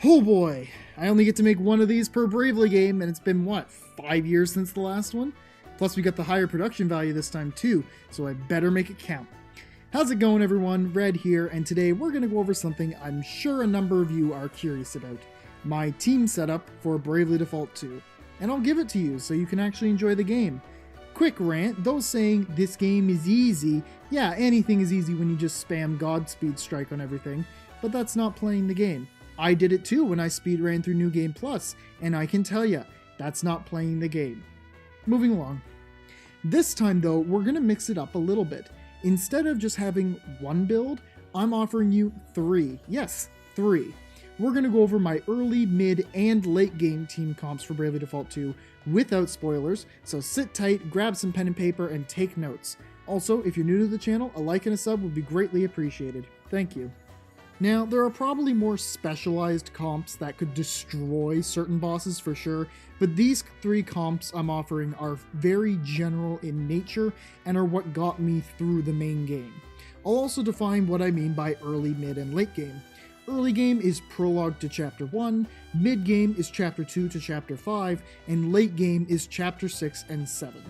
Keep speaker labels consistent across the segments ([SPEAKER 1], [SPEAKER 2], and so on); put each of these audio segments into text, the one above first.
[SPEAKER 1] Oh boy, I only get to make one of these per Bravely game, and it's been, what, 5 years since the last one? Plus we got the higher production value this time too, so I better make it count. How's it going everyone? Red here, and today we're going to go over something I'm sure a number of you are curious about. My team setup for Bravely Default 2. And I'll give it to you so you can actually enjoy the game. Quick rant, those saying this game is easy, yeah, anything is easy when you just spam Godspeed Strike on everything, but that's not playing the game. I did it too when I speedran through New Game Plus, and I can tell ya, that's not playing the game. Moving along. This time though, we're going to mix it up a little bit. Instead of just having one build, I'm offering you 3. Yes, 3. We're going to go over my early, mid, and late game team comps for Bravely Default 2 without spoilers, so sit tight, grab some pen and paper, and take notes. Also, if you're new to the channel, a like and a sub would be greatly appreciated. Thank you. Now, there are probably more specialized comps that could destroy certain bosses for sure, but these 3 comps I'm offering are very general in nature and are what got me through the main game. I'll also define what I mean by early, mid, and late game. Early game is prologue to chapter 1, mid game is chapter 2 to chapter 5, and late game is chapter 6 and 7.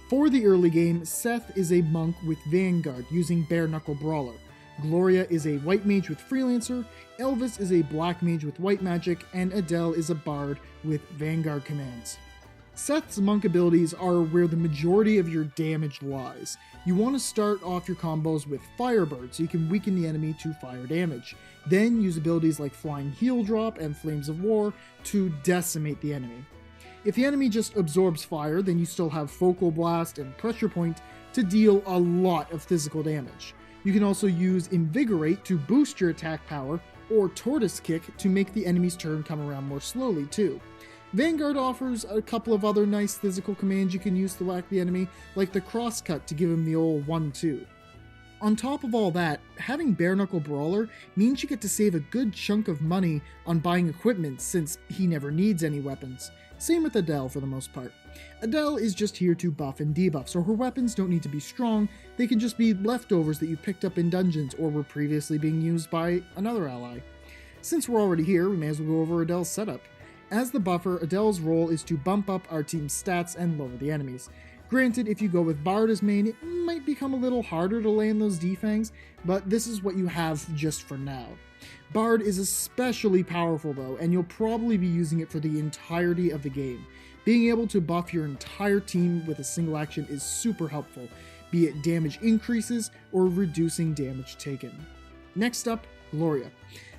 [SPEAKER 1] For the early game, Seth is a monk with Vanguard using Bare Knuckle Brawler. Gloria is a white mage with Freelancer, Elvis is a black mage with white magic, and Adele is a bard with Vanguard commands. Seth's monk abilities are where the majority of your damage lies. You want to start off your combos with Firebird so you can weaken the enemy to fire damage. Then use abilities like Flying Heal Drop and Flames of War to decimate the enemy. If the enemy just absorbs fire, then you still have Focal Blast and Pressure Point to deal a lot of physical damage. You can also use Invigorate to boost your attack power, or Tortoise Kick to make the enemy's turn come around more slowly too. Vanguard offers a couple of other nice physical commands you can use to whack the enemy, like the Crosscut to give him the old 1-2. On top of all that, having Bare Knuckle Brawler means you get to save a good chunk of money on buying equipment since he never needs any weapons. Same with Adele for the most part. Adele is just here to buff and debuff, so her weapons don't need to be strong, they can just be leftovers that you picked up in dungeons or were previously being used by another ally. Since we're already here, we may as well go over Adele's setup. As the buffer, Adele's role is to bump up our team's stats and lower the enemies. Granted, if you go with Bard as main, it might become a little harder to land those defangs, but this is what you have just for now. Bard is especially powerful though, and you'll probably be using it for the entirety of the game. Being able to buff your entire team with a single action is super helpful, be it damage increases or reducing damage taken. Next up, Gloria.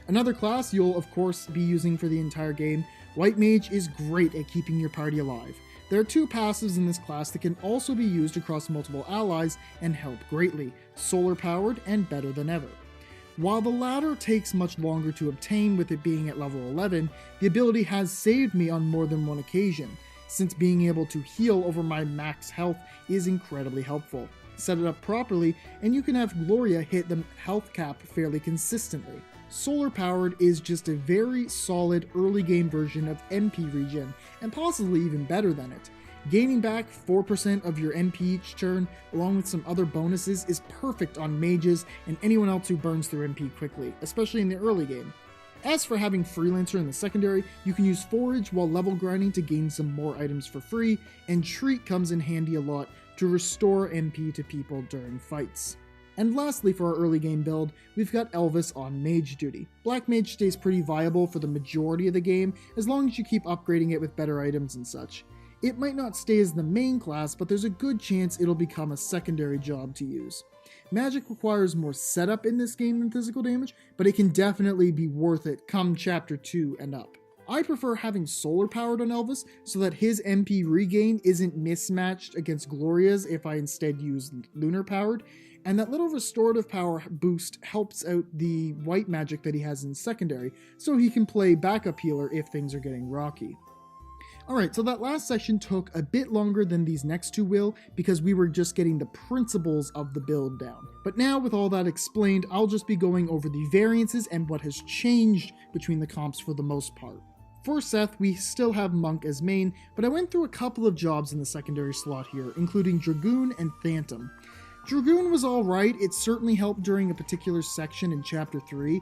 [SPEAKER 1] Another class you'll of course be using for the entire game. White Mage is great at keeping your party alive. There are 2 passives in this class that can also be used across multiple allies and help greatly, Solar Powered and Better Than Ever. While the latter takes much longer to obtain with it being at level 11, the ability has saved me on more than one occasion, since being able to heal over my max health is incredibly helpful. Set it up properly and you can have Gloria hit the health cap fairly consistently. Solar Powered is just a very solid early game version of MP regen, and possibly even better than it. Gaining back 4% of your MP each turn, along with some other bonuses, is perfect on mages and anyone else who burns through MP quickly, especially in the early game. As for having Freelancer in the secondary, you can use Forage while level grinding to gain some more items for free, and Treat comes in handy a lot to restore MP to people during fights. And lastly for our early game build, we've got Elvis on Mage duty. Black Mage stays pretty viable for the majority of the game, as long as you keep upgrading it with better items and such. It might not stay as the main class, but there's a good chance it'll become a secondary job to use. Magic requires more setup in this game than physical damage, but it can definitely be worth it come chapter 2 and up. I prefer having Solar Powered on Elvis so that his MP regain isn't mismatched against Gloria's if I instead use Lunar Powered, and that little restorative power boost helps out the white magic that he has in secondary, so he can play backup healer if things are getting rocky. Alright, so that last section took a bit longer than these next 2 will, because we were just getting the principles of the build down. But now with all that explained, I'll just be going over the variances and what has changed between the comps for the most part. For Seth, we still have Monk as main, but I went through a couple of jobs in the secondary slot here, including Dragoon and Phantom. Dragoon was alright, it certainly helped during a particular section in Chapter 3,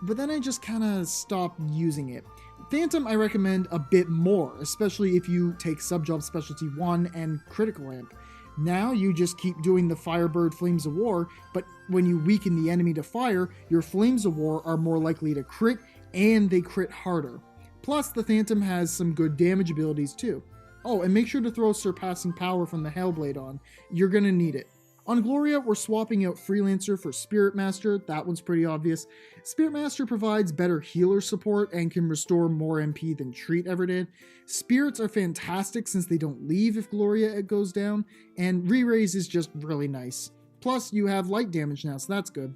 [SPEAKER 1] but then I just kind of stopped using it. Phantom I recommend a bit more, especially if you take Subjob Specialty 1 and Critical Amp. Now you just keep doing the Firebird Flames of War, but when you weaken the enemy to fire, your Flames of War are more likely to crit, and they crit harder. Plus, the Phantom has some good damage abilities too. Oh, and make sure to throw Surpassing Power from the Hellblade on. You're gonna need it. On Gloria, we're swapping out Freelancer for Spirit Master. That one's pretty obvious. Spirit Master provides better healer support and can restore more MP than Treat ever did. Spirits are fantastic since they don't leave if Gloria goes down, and Re-Raise is just really nice. Plus, you have light damage now, so that's good.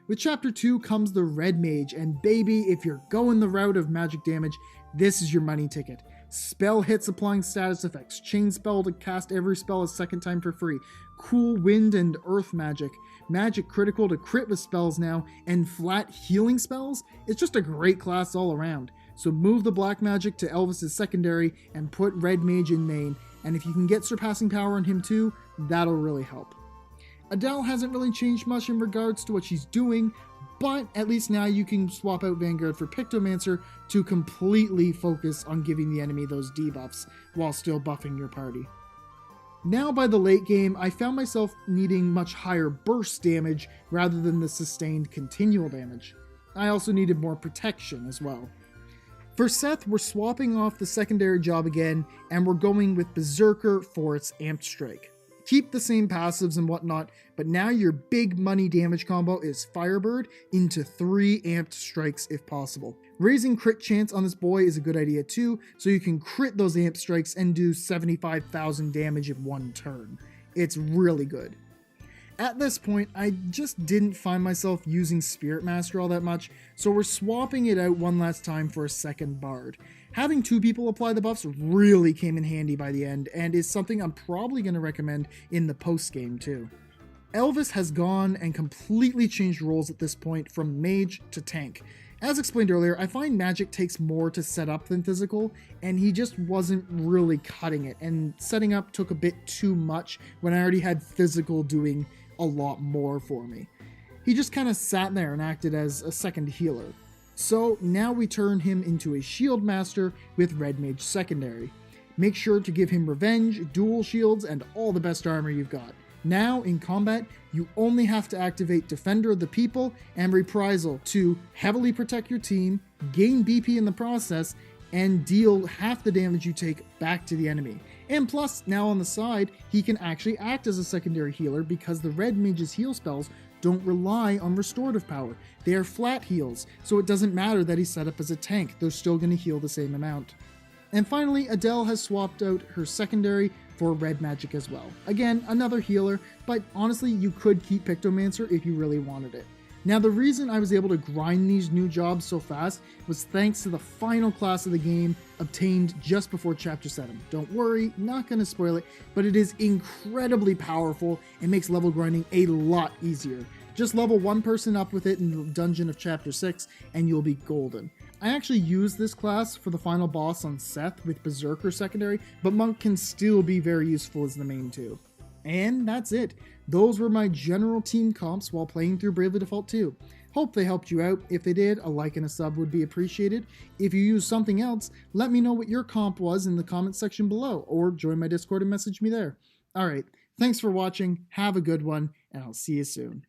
[SPEAKER 1] With Chapter 2 comes the Red Mage, and baby, if you're going the route of magic damage, this is your money ticket. Spell hits applying status effects, chain spell to cast every spell a second time for free, cool wind and earth magic, magic critical to crit with spells now, and flat healing spells. It's just a great class all around. So move the black magic to Elvis's secondary and put Red Mage in main, and if you can get Surpassing Power on him too, that'll really help. Adele hasn't really changed much in regards to what she's doing, but at least now you can swap out Vanguard for Pictomancer to completely focus on giving the enemy those debuffs while still buffing your party. Now by the late game, I found myself needing much higher burst damage rather than the sustained continual damage. I also needed more protection as well. For Seth, we're swapping off the secondary job again, and we're going with Berserker for its Amped Strike. Keep the same passives and whatnot, but now your big money damage combo is Firebird into 3 amped strikes if possible. Raising crit chance on this boy is a good idea too, so you can crit those amped strikes and do 75,000 damage in one turn. It's really good. At this point, I just didn't find myself using Spirit Master all that much, so we're swapping it out one last time for a second Bard. Having 2 people apply the buffs really came in handy by the end, and is something I'm probably going to recommend in the post-game too. Elvis has gone and completely changed roles at this point from mage to tank. As explained earlier, I find magic takes more to set up than physical, and he just wasn't really cutting it, and setting up took a bit too much when I already had physical doing a lot more for me. He just kind of sat there and acted as a second healer. So now we turn him into a shield master with Red Mage secondary. Make sure to give him revenge, dual shields, and all the best armor you've got. Now in combat, you only have to activate Defender of the People and Reprisal to heavily protect your team, gain BP in the process, and deal half the damage you take back to the enemy. And plus, now on the side, he can actually act as a secondary healer because the Red Mage's heal spells don't rely on restorative power. They are flat heals, so it doesn't matter that he's set up as a tank, they're still going to heal the same amount. And finally, Adele has swapped out her secondary for Red Magic as well. Again, another healer, but honestly, you could keep Pictomancer if you really wanted it. Now, the reason I was able to grind these new jobs so fast was thanks to the final class of the game obtained just before Chapter 7. Don't worry, not going to spoil it, but it is incredibly powerful and makes level grinding a lot easier. Just level one person up with it in the dungeon of Chapter 6 and you'll be golden. I actually used this class for the final boss on Seth with Berserker secondary, but Monk can still be very useful as the main too. And that's it. Those were my general team comps while playing through Bravely Default 2. Hope they helped you out. If they did, a like and a sub would be appreciated. If you use something else, let me know what your comp was in the comment section below, or join my Discord and message me there. Alright, thanks for watching, have a good one, and I'll see you soon.